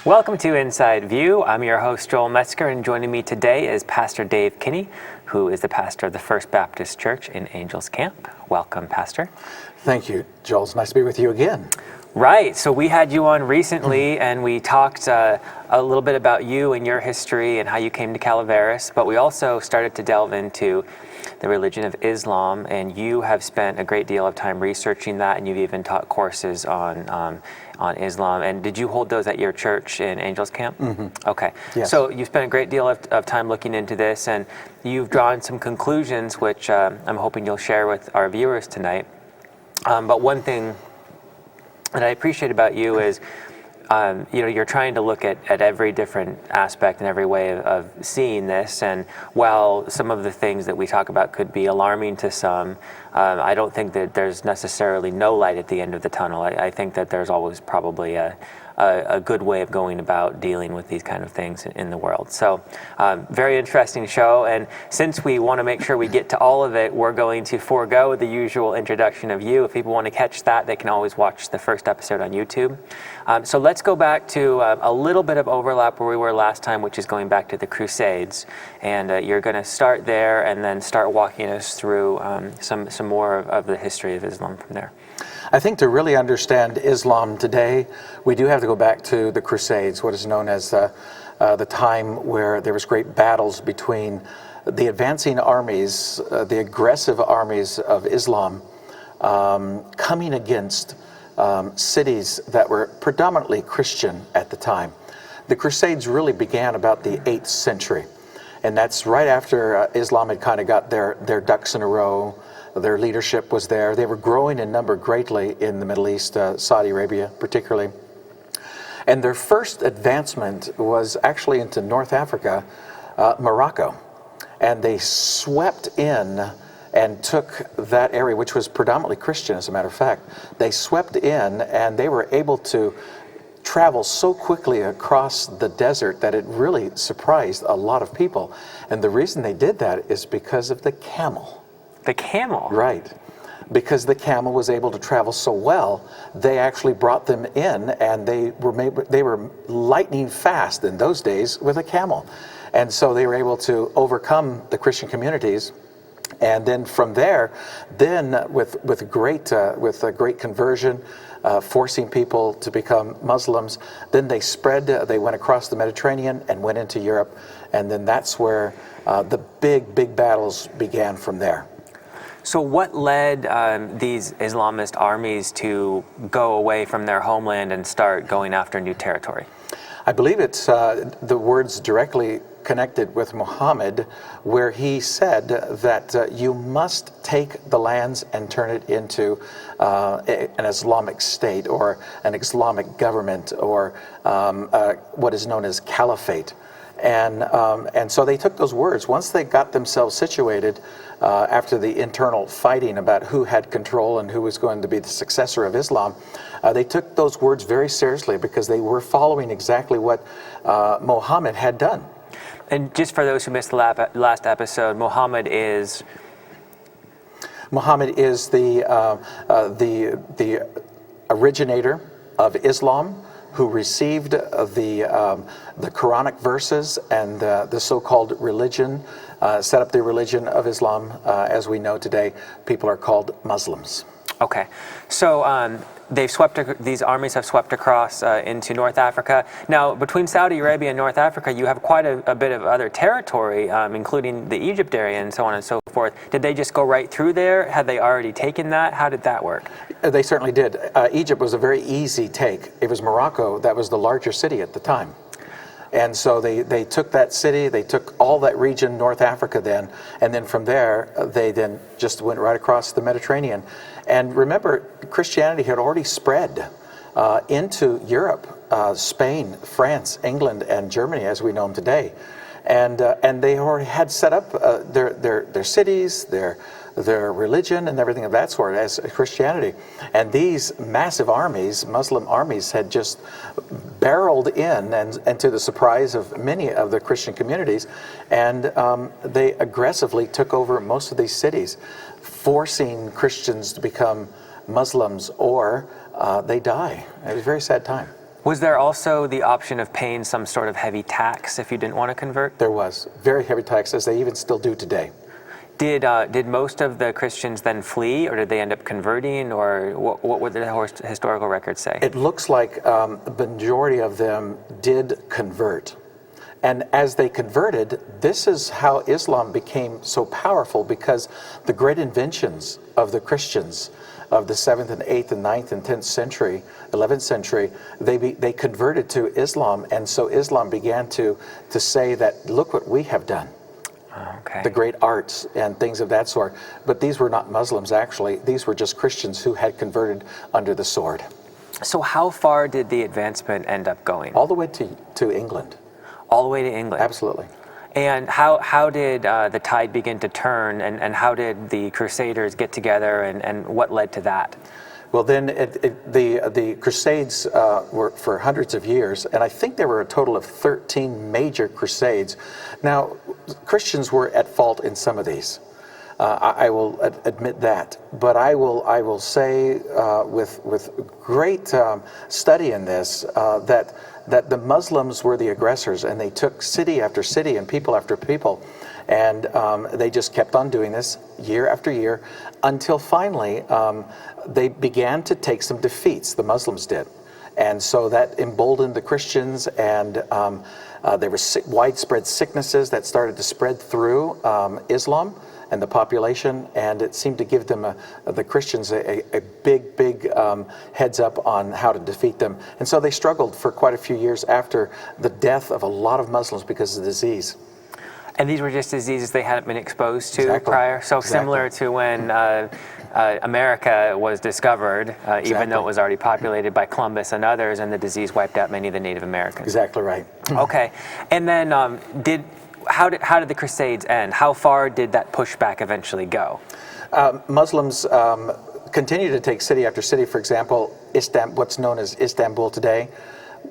Welcome to Inside View. I'm your host, Joel Metzger, and joining me today is Pastor Dave Kinney, who is the pastor of the First Baptist Church in Angels Camp. Welcome, Pastor. Thank you, Joel. It's nice to be with you again. Right. So we had you on recently, and we talked a little bit about you and your history and how you came to Calaveras, but we also started to delve into the religion of Islam, and you have spent a great deal of time researching that, and you've even taught courses on Islam. And did you hold those at your church in Angels Camp? Mm-hmm. Okay. Yes. So you spent a great deal of time looking into this, and you've drawn some conclusions, which I'm hoping you'll share with our viewers tonight. But one thing that I appreciate about you is, you're trying to look at every different aspect and every way of seeing this. And while some of the things that we talk about could be alarming to some, I don't think that there's necessarily no light at the end of the tunnel. I think that there's always probably a good way of going about dealing with these kind of things in the world. So very interesting show. And since we want to make sure we get to all of it, we're going to forego the usual introduction of you. If people want to catch that, they can always watch the first episode on YouTube. So let's go back to a little bit of overlap where we were last time, which is going back to the Crusades. And you're going to start there and then start walking us through some more of the history of Islam from there. I think to really understand Islam today, we do have to go back to the Crusades, what is known as the time where there was great battles between the advancing armies, the aggressive armies of Islam, coming against cities that were predominantly Christian at the time. The Crusades really began about the 8th century, and that's right after Islam had kind of got their ducks in a row. Their leadership was there. They were growing in number greatly in the Middle East, Saudi Arabia particularly. And their first advancement was actually into North Africa, Morocco. And they swept in and took that area, which was predominantly Christian, as a matter of fact. They swept in, and they were able to travel so quickly across the desert that it really surprised a lot of people. And the reason they did that is because of the camel. The camel? Right. Because the camel was able to travel so well, they actually brought them in, and they were lightning fast in those days with a camel. And so they were able to overcome the Christian communities. And then from there, with a great conversion, forcing people to become Muslims, then they spread, they went across the Mediterranean and went into Europe. And then that's where the big battles began from there. So what led these Islamist armies to go away from their homeland and start going after new territory? I believe it's the words directly connected with Muhammad, where he said that you must take the lands and turn it into an Islamic state or an Islamic government or what is known as caliphate. And so they took those words. Once they got themselves situated, after the internal fighting about who had control and who was going to be the successor of Islam, they took those words very seriously because they were following exactly what Muhammad had done. And just for those who missed the last episode, Muhammad is the originator of Islam, who received the Quranic verses and the so-called religion, set up the religion of Islam as we know today. People are called Muslims. Okay, so these armies have swept across into North Africa. Now, between Saudi Arabia and North Africa, you have quite a bit of other territory, including the Egypt area and so on and so forth. Did they just go right through there? Had they already taken that? How did that work? They certainly did. Egypt was a very easy take. It was Morocco that was the larger city at the time. And so they took that city, they took all that region, North Africa then, and then from there, they then just went right across the Mediterranean. And remember, Christianity had already spread into Europe, Spain, France, England, and Germany, as we know them today. And they already had set up their cities, their religion and everything of that sort as Christianity. And these massive armies, Muslim armies, had just barreled in, and to the surprise of many of the Christian communities, and they aggressively took over most of these cities, forcing Christians to become Muslims or they die. It was a very sad time. Was there also the option of paying some sort of heavy tax if you didn't want to convert? There was very heavy taxes. They even still do today. Did most of the Christians then flee, or did they end up converting, or what would the historical records say? It looks like the majority of them did convert. And as they converted, this is how Islam became so powerful, because the great inventions of the Christians of the 7th and 8th and 9th and 10th century, 11th century, they converted to Islam. And so Islam began to say that, look what we have done. Okay. The great arts and things of that sort. But these were not Muslims, actually. These were just Christians who had converted under the sword. So how far did the advancement end up going? All the way to England. All the way to England? Absolutely. And how did the tide begin to turn, and how did the Crusaders get together, and what led to that? Well, then the Crusades were for hundreds of years, and I think there were a total of 13 major Crusades. Now, Christians were at fault in some of these. I will admit that, but I will say with great study in this that the Muslims were the aggressors, and they took city after city and people after people, and they just kept on doing this year after year until finally they began to take some defeats. The Muslims did, and so that emboldened the Christians, and there were widespread sicknesses that started to spread through Islam and the population, and it seemed to give them the Christians a big heads up on how to defeat them. And so they struggled for quite a few years after the death of a lot of Muslims because of the disease. And these were just diseases they hadn't been exposed to Exactly. prior? So Exactly. Similar to when America was discovered, even though it was already populated by Columbus and others, and the disease wiped out many of the Native Americans. Exactly right. Okay. And then how did the Crusades end? How far did that pushback eventually go? Muslims continue to take city after city. For example, what's known as Istanbul today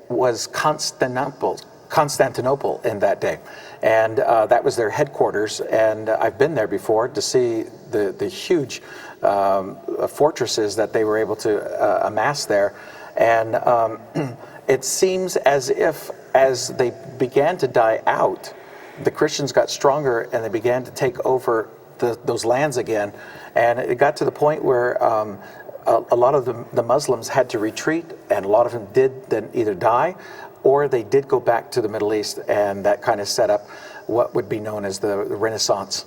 was Constantinople in that day, and that was their headquarters. And I've been there before to see the huge fortresses that they were able to amass there. And it seems as if, as they began to die out, the Christians got stronger and they began to take over those lands again. And it got to the point where a lot of the Muslims had to retreat, and a lot of them did then either die or they did go back to the Middle East, and that kind of set up what would be known as the Renaissance,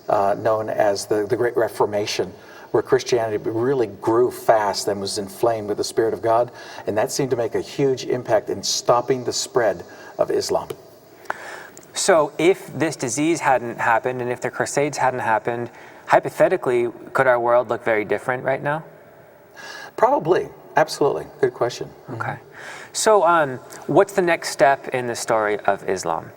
known as the Great Reformation, where Christianity really grew fast and was inflamed with the Spirit of God. And that seemed to make a huge impact in stopping the spread of Islam. So if this disease hadn't happened, and if the Crusades hadn't happened, hypothetically, could our world look very different right now? Probably. Absolutely. Good question. Okay. So what's the next step in the story of Islam?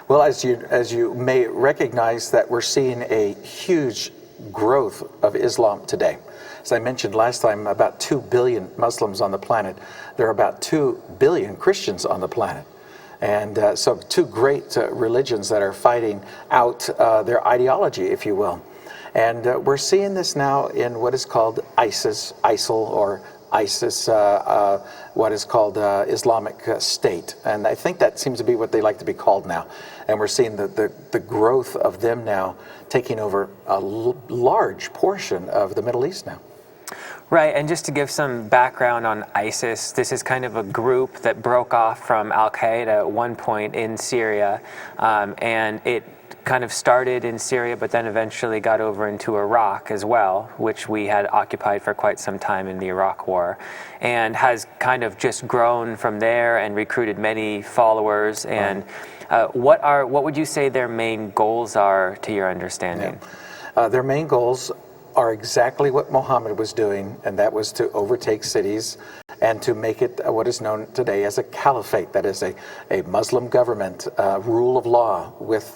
Well, as you may recognize, that we're seeing a huge growth of Islam today. As I mentioned last time, about 2 billion Muslims on the planet. There are about 2 billion Christians on the planet. And so two great religions that are fighting out their ideology, if you will. And we're seeing this now in what is called ISIL, or ISIS, what is called Islamic State. And I think that seems to be what they like to be called now. And we're seeing the growth of them now taking over a large portion of the Middle East now. Right, and just to give some background on ISIS, this is kind of a group that broke off from Al-Qaeda at one point in Syria, and it kind of started in Syria, but then eventually got over into Iraq as well, which we had occupied for quite some time in the Iraq War, and has kind of just grown from there and recruited many followers. And what would you say their main goals are, to your understanding? Yeah. Their main goals are exactly what Muhammad was doing, and that was to overtake cities and to make it what is known today as a caliphate. That is a Muslim government, rule of law with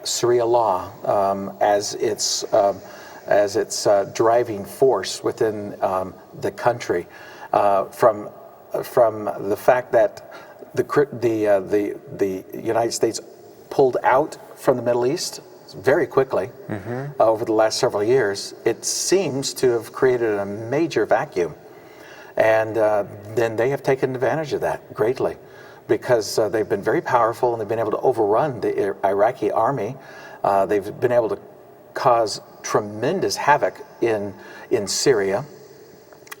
Sharia law as its driving force within the country. From the fact that the United States pulled out from the Middle East very quickly over the last several years, it seems to have created a major vacuum. And then they have taken advantage of that greatly, because they've been very powerful and they've been able to overrun the Iraqi army. They've been able to cause tremendous havoc in Syria.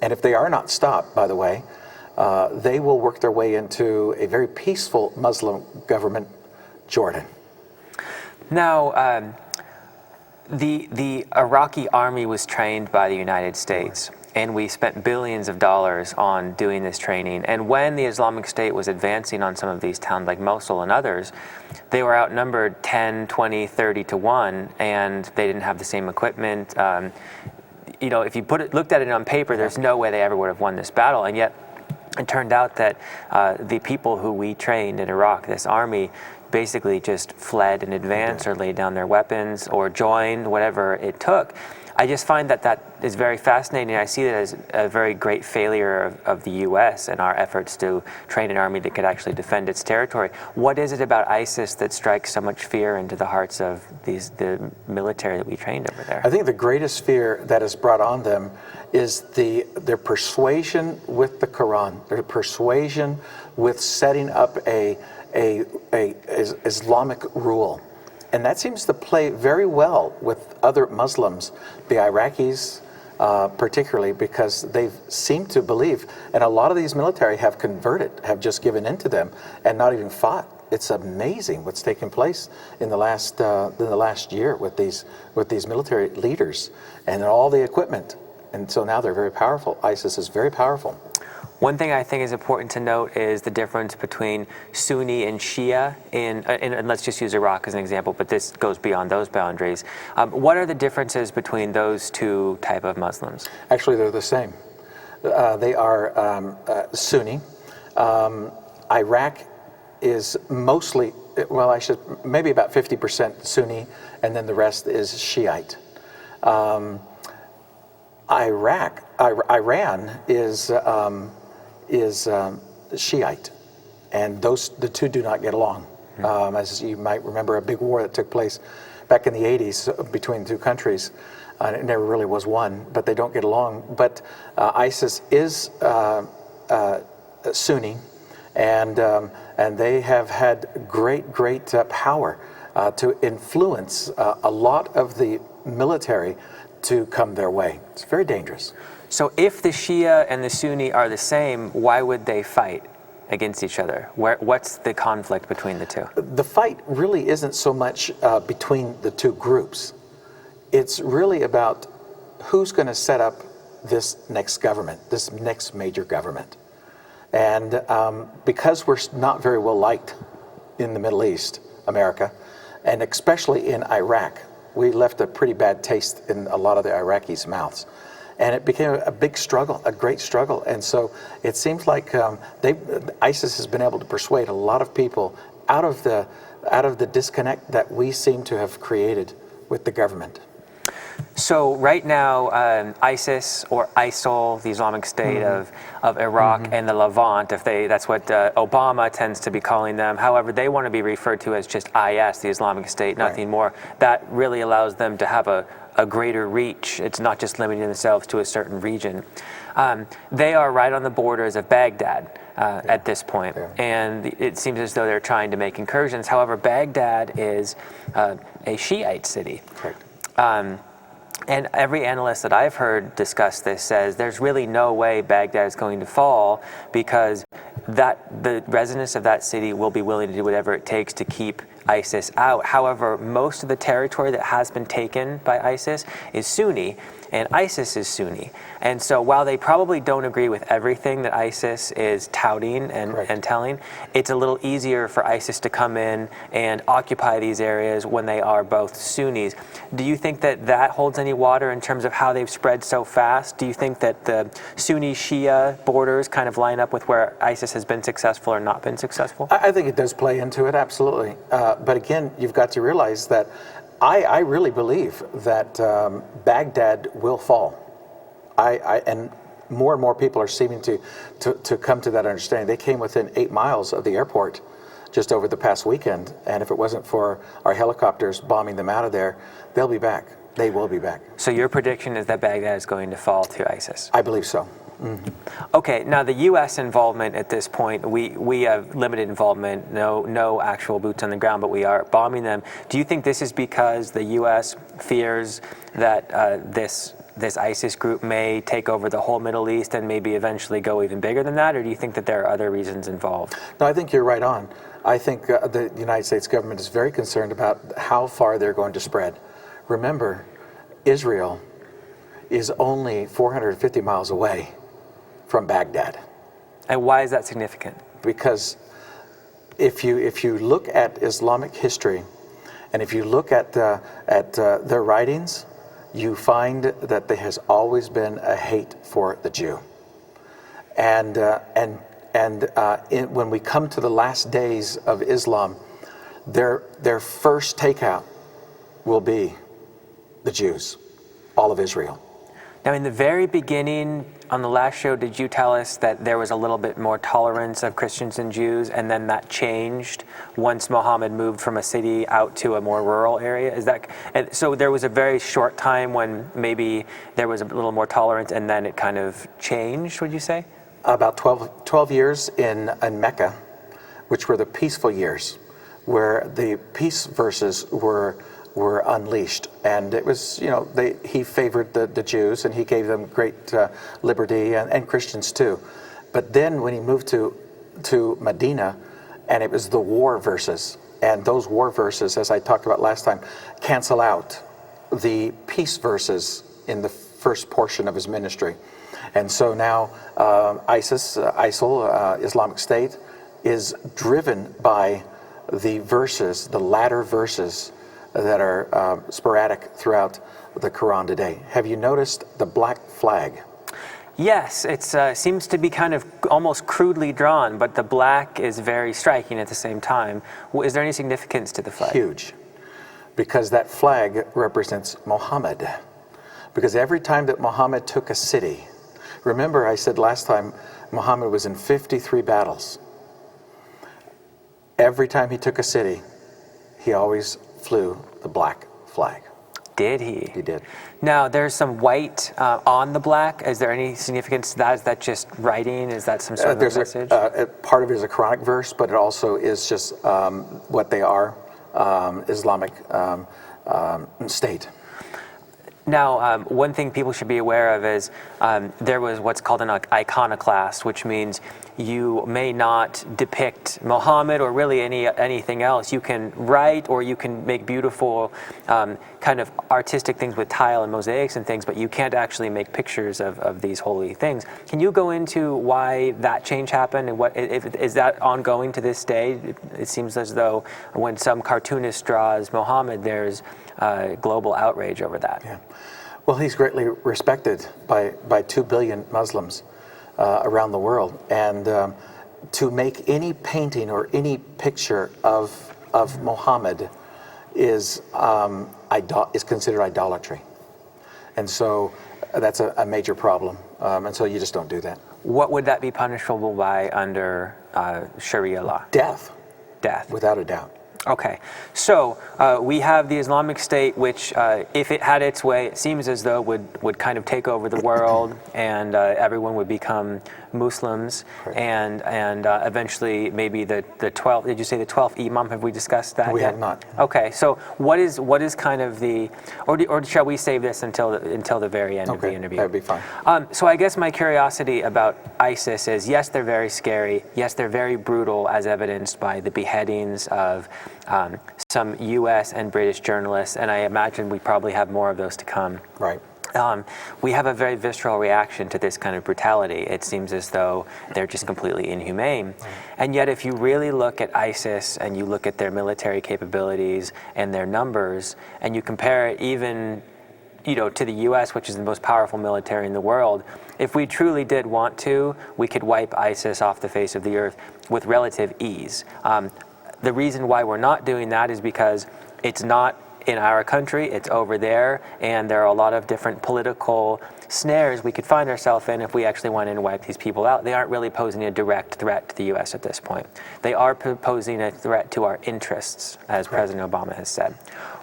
And if they are not stopped, by the way, they will work their way into a very peaceful Muslim government, Jordan. Now, the Iraqi army was trained by the United States, and we spent billions of dollars on doing this training. And when the Islamic State was advancing on some of these towns like Mosul and others, they were outnumbered 10, 20, 30 to 1, and they didn't have the same equipment. You know, if you looked at it on paper, there's no way they ever would have won this battle. And yet it turned out that the people who we trained in Iraq, this army, basically just fled in advance or laid down their weapons or joined, whatever it took. I just find that that is very fascinating. I see that as a very great failure of the U.S. and our efforts to train an army that could actually defend its territory. What is it about ISIS that strikes so much fear into the hearts of the military that we trained over there? I think the greatest fear that is brought on them is their persuasion with the Quran, their persuasion with setting up a Islamic rule. And that seems to play very well with other Muslims, the Iraqis particularly, because they seem to believe, and a lot of these military have converted, have just given in to them and not even fought. It's amazing what's taken place in the last year with these military leaders and all the equipment. And so now they're very powerful. ISIS is very powerful. One thing I think is important to note is the difference between Sunni and Shia and let's just use Iraq as an example, but this goes beyond those boundaries. What are the differences between those two type of Muslims? Actually, they're the same. They are Sunni. Iraq is mostly, well, maybe about 50% Sunni, and then the rest is Shiite. Iran is Shiite, and the two do not get along. As you might remember, a big war that took place back in the 80s between the two countries. It never really was one, but they don't get along. But ISIS is Sunni, and they have had great power to influence a lot of the military to come their way. It's very dangerous. So if the Shia and the Sunni are the same, why would they fight against each other? What's the conflict between the two? The fight really isn't so much between the two groups. It's really about who's going to set up this next government, this next major government. And because we're not very well liked in the Middle East, America, and especially in Iraq, we left a pretty bad taste in a lot of the Iraqis' mouths. And it became a big struggle, a great struggle. And so it seems like ISIS has been able to persuade a lot of people out of the disconnect that we seem to have created with the government. So right now, ISIS or ISIL, the Islamic State of Iraq and the Levant, that's what Obama tends to be calling them. However, they want to be referred to as just IS, the Islamic State, nothing more. That really allows them to have a greater reach. It's not just limiting themselves to a certain region. They are right on the borders of Baghdad at this point, and it seems as though they're trying to make incursions. However, Baghdad is a Shiite city. Correct. And every analyst that I've heard discuss this says there's really no way Baghdad is going to fall, because the residents of that city will be willing to do whatever it takes to keep ISIS out. However, most of the territory that has been taken by ISIS is Sunni, and ISIS is Sunni. And so while they probably don't agree with everything that ISIS is touting and telling, it's a little easier for ISIS to come in and occupy these areas when they are both Sunnis. Do you think that holds any water in terms of how they've spread so fast? Do you think that the Sunni-Shia borders kind of line up with where ISIS has been successful or not been successful? I think it does play into it, absolutely. But again, you've got to realize that I really believe that Baghdad will fall. And more people are seeming to come to that understanding. They came within 8 miles of the airport just over the past weekend, and if it wasn't for our helicopters bombing them out of there, they'll be back. They will be back. So your prediction is that Baghdad is going to fall to ISIS? I believe so. Okay, now the U.S. involvement at this point, we have limited involvement, no actual boots on the ground, but we are bombing them. Do you think this is because the U.S. fears that this ISIS group may take over the whole Middle East and maybe eventually go even bigger than that, or do you think that there are other reasons involved? No, I think you're right on. I think the United States government is very concerned about how far they're going to spread. Remember, Israel is only 450 miles away from Baghdad. And why is that significant? Because if you look at Islamic history, and if you look at their writings, you find that there has always been a hate for the Jew. And when we come to the last days of Islam, their first takeout will be the Jews, all of Israel. Now, in the very beginning, on the last show, did you tell us that there was a little bit more tolerance of Christians and Jews, and then that changed once Muhammad moved from a city out to a more rural area? Is that so? There was a very short time when maybe there was a little more tolerance, and then it kind of changed. Would you say? About 12 years in Mecca, which were the peaceful years, where the peace verses were unleashed, and it was, he favored the Jews, and he gave them great liberty, and Christians too. But then when he moved to Medina, and it was the war verses, and those war verses, as I talked about last time, cancel out the peace verses in the first portion of his ministry. And so now ISIL, Islamic State, is driven by the verses, the latter verses that are sporadic throughout the Quran today. Have you noticed the black flag? Yes, it seems to be kind of almost crudely drawn, but the black is very striking at the same time. Is there any significance to the flag? Huge, because that flag represents Muhammad. Because every time that Muhammad took a city, remember I said last time, Muhammad was in 53 battles. Every time he took a city, he always flew the black flag. Did he? He did. Now, there's some white on the black. Is there any significance to that? Is that just writing? Is that some sort of message? Part of it is a Quranic verse, but it also is just what they are, Islamic State. Now, one thing people should be aware of is there was what's called an iconoclast, which means you may not depict Muhammad or really anything else. You can write or you can make beautiful kind of artistic things with tile and mosaics and things, but you can't actually make pictures of these holy things. Can you go into why that change happened and is that ongoing to this day? It seems as though when some cartoonist draws Muhammad, there's global outrage over that. Yeah. Well, he's greatly respected by 2 billion Muslims around the world, and to make any painting or any picture of Muhammad is considered idolatry, and so that's a major problem, and so you just don't do that. What would that be punishable by under Sharia law? Death. Death. Without a doubt. Okay, so we have the Islamic State, which, if it had its way, it seems as though would kind of take over the world, and everyone would become Muslims, and eventually maybe the 12th. Did you say the 12th Imam? Have we discussed that? We yet? have not. Okay, so what is kind of the, or shall we save this until the very end of the interview? That'd be fine. So I guess my curiosity about ISIS is, yes, they're very scary. Yes, they're very brutal, as evidenced by the beheadings of some U.S. and British journalists, and I imagine we probably have more of those to come. Right. We have a very visceral reaction to this kind of brutality. It seems as though they're just completely inhumane. And yet, if you really look at ISIS and you look at their military capabilities and their numbers, and you compare it even to the U.S., which is the most powerful military in the world, if we truly did want to, we could wipe ISIS off the face of the earth with relative ease. The reason why we're not doing that is because it's not in our country, it's over there, and there are a lot of different political snares we could find ourselves in if we actually went in and wiped these people out. They aren't really posing a direct threat to the U.S. at this point. They are posing a threat to our interests, as President Obama has said.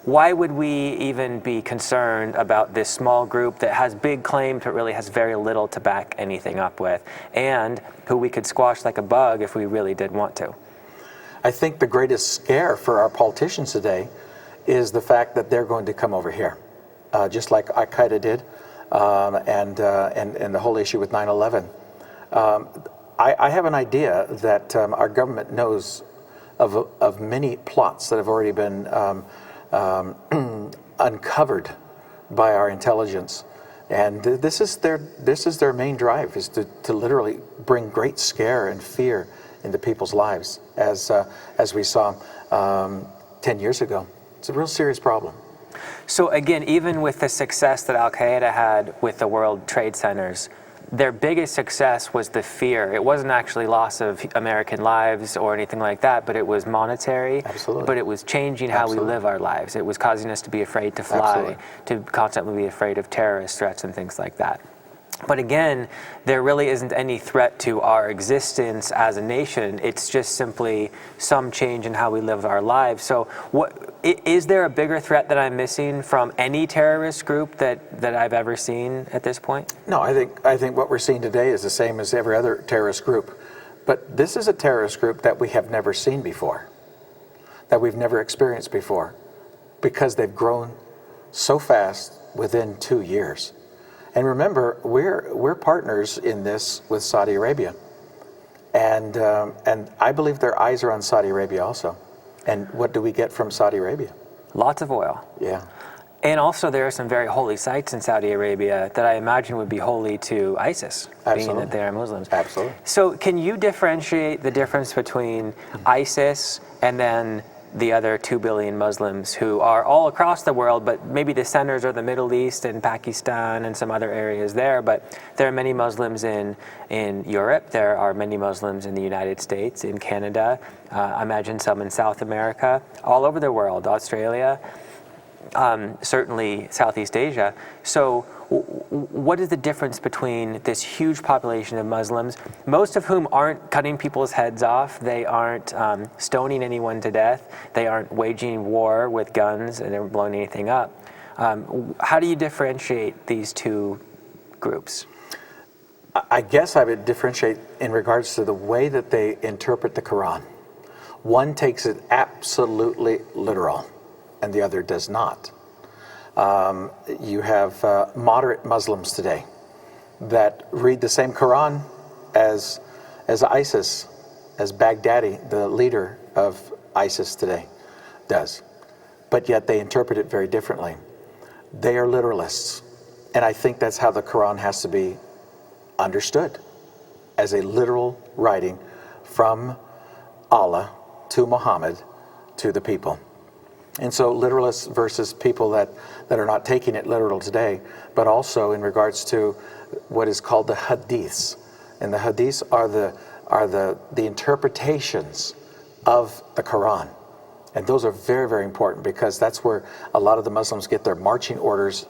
why would we even be concerned about this small group that has big claims but really has very little to back anything up with, and who we could squash like a bug if we really did want to? I think the greatest scare for our politicians today is the fact that they're going to come over here, just like Al-Qaeda did, and the whole issue with 9/11. I have an idea that our government knows of many plots that have already been uncovered by our intelligence, and this is their main drive, is to literally bring great scare and fear into people's lives, as we saw 10 years ago. It's a real serious problem. So again, even with the success that Al-Qaeda had with the World Trade Centers, their biggest success was the fear. It wasn't actually loss of American lives or anything like that, but it was monetary. Absolutely. But it was changing how we live our lives. It was causing us to be afraid to fly, to constantly be afraid of terrorist threats and things like that. But again, there really isn't any threat to our existence as a nation. It's just simply some change in how we live our lives. So is there a bigger threat that I'm missing from any terrorist group that I've ever seen at this point? No, I think what we're seeing today is the same as every other terrorist group. But this is a terrorist group that we have never seen before, that we've never experienced before, because they've grown so fast within 2 years. And remember, we're partners in this with Saudi Arabia, and I believe their eyes are on Saudi Arabia also. And what do we get from Saudi Arabia? Lots of oil. Yeah. And also there are some very holy sites in Saudi Arabia that I imagine would be holy to ISIS, being that they are Muslims. Absolutely. So can you differentiate the difference between ISIS and then the other 2 billion Muslims who are all across the world, but maybe the centers are the Middle East and Pakistan and some other areas there, but there are many Muslims in Europe, there are many Muslims in the United States, in Canada, I imagine some in South America, all over the world, Australia, certainly Southeast Asia. So what is the difference between this huge population of Muslims, most of whom aren't cutting people's heads off, they aren't stoning anyone to death, they aren't waging war with guns and they're blowing anything up? How do you differentiate these two groups? I guess I would differentiate in regards to the way that they interpret the Quran. One takes it absolutely literal, and the other does not. You have moderate Muslims today that read the same Quran as ISIS, as Baghdadi, the leader of ISIS today, does. But yet they interpret it very differently. They are literalists. And I think that's how the Quran has to be understood, as a literal writing from Allah to Muhammad to the people. And so literalists versus people that are not taking it literal today, but also in regards to what is called the hadiths. And the hadiths are the interpretations of the Quran. And those are very, very important, because that's where a lot of the Muslims get their marching orders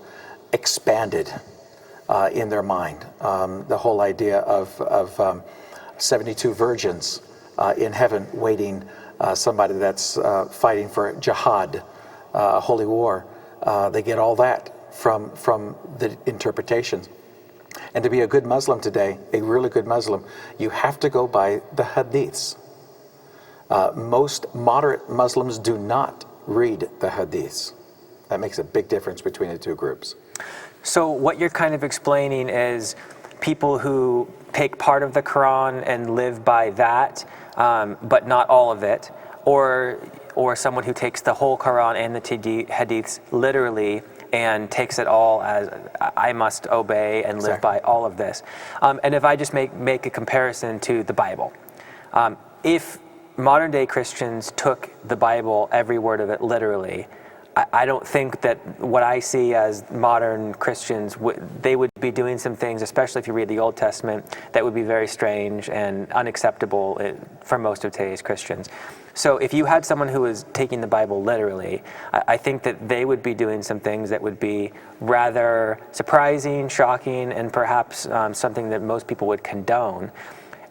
expanded in their mind. The whole idea of 72 virgins in heaven waiting, somebody that's fighting for jihad, holy war. They get all that from the interpretations. And to be a good Muslim today, a really good Muslim, you have to go by the hadiths. Most moderate Muslims do not read the hadiths. That makes a big difference between the two groups. So what you're kind of explaining is people who take part of the Quran and live by that, but not all of it, or someone who takes the whole Quran and the hadiths literally and takes it all as I must obey and live by all of this. And if I just make a comparison to the Bible, if modern day Christians took the Bible, every word of it, literally, I don't think that what I see as modern Christians, they would be doing some things, especially if you read the Old Testament, that would be very strange and unacceptable for most of today's Christians. So if you had someone who was taking the Bible literally, I think that they would be doing some things that would be rather surprising, shocking, and perhaps something that most people would condone.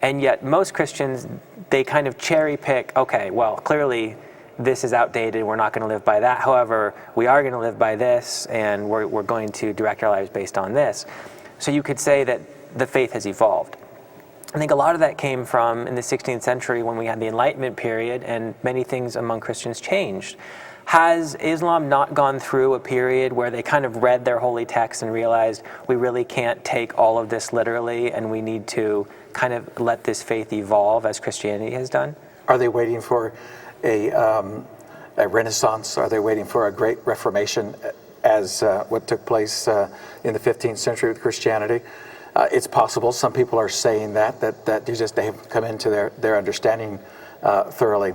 And yet most Christians, they kind of cherry pick, okay, well, clearly this is outdated, we're not going to live by that. However, we are going to live by this, and we're going to direct our lives based on this. So you could say that the faith has evolved. I think a lot of that came from in the 16th century when we had the Enlightenment period and many things among Christians changed. Has Islam not gone through a period where they kind of read their holy text and realized we really can't take all of this literally and we need to kind of let this faith evolve as Christianity has done? Are they waiting for a renaissance? Are they waiting for a great reformation as what took place in the 15th century with Christianity? It's possible. Some people are saying that they haven't come into their understanding thoroughly.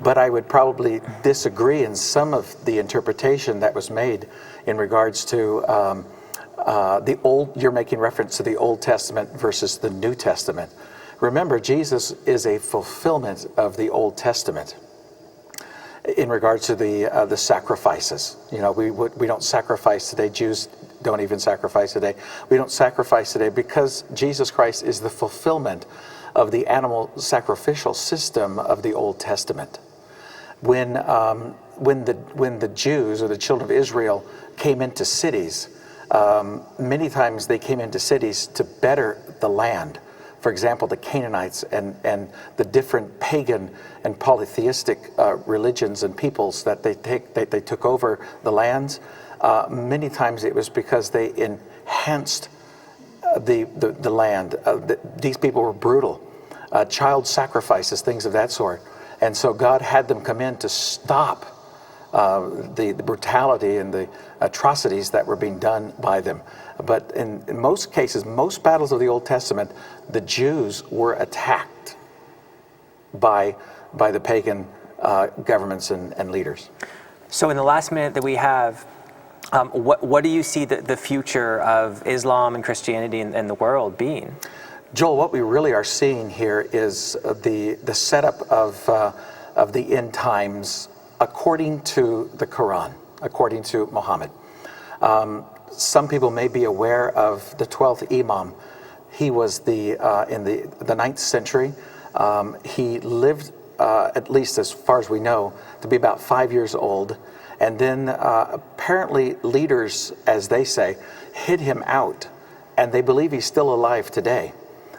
But I would probably disagree in some of the interpretation that was made in regards to the old. You're making reference to the Old Testament versus the New Testament. Remember, Jesus is a fulfillment of the Old Testament in regards to the sacrifices. You know, we don't sacrifice today. Jews don't even sacrifice today. We don't sacrifice today because Jesus Christ is the fulfillment of the animal sacrificial system of the Old Testament. When the Jews or the children of Israel came into cities, many times they came into cities to better the land. For example, the Canaanites and the different pagan and polytheistic religions and peoples that they took over the lands. Many times it was because they enhanced the land. These people were brutal. Child sacrifices, things of that sort. And so God had them come in to stop the brutality and the atrocities that were being done by them. But in most cases, most battles of the Old Testament, the Jews were attacked by the pagan governments and leaders. So in the last minute that we have, what do you see the future of Islam and Christianity and the world being? Joel, what we really are seeing here is the setup of the end times according to the Quran, according to Muhammad. Some people may be aware of the 12th Imam. He was in the 9th century. He lived, at least as far as we know, to be about 5 years old. And then apparently leaders, as they say, hid him out. And they believe he's still alive today.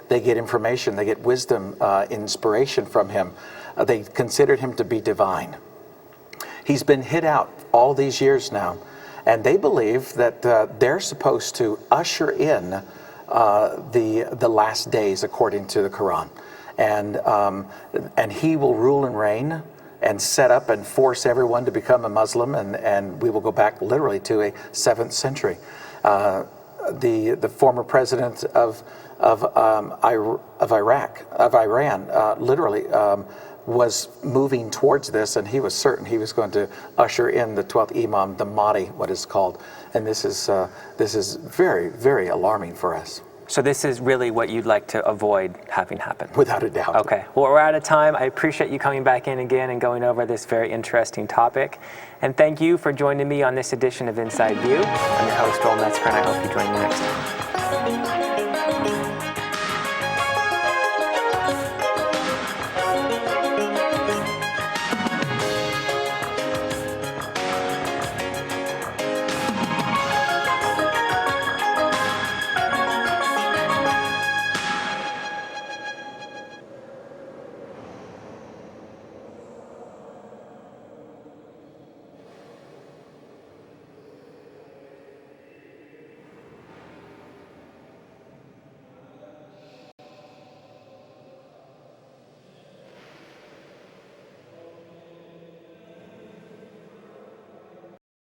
They get information, they get wisdom, inspiration from him. They considered him to be divine. He's been hid out all these years now. And they believe that they're supposed to usher in the last days according to the Quran. And he will rule and reign and set up and force everyone to become a Muslim, and we will go back literally to a 7th century. The former president of Iran, literally was moving towards this, and he was certain he was going to usher in the 12th Imam, the Mahdi, what is called. And this is very, very alarming for us. So this is really what you'd like to avoid having happen? Without a doubt. Okay. Well, we're out of time. I appreciate you coming back in again and going over this very interesting topic. And thank you for joining me on this edition of Inside View. I'm your host, Joel Metzger, and I hope you join me next time.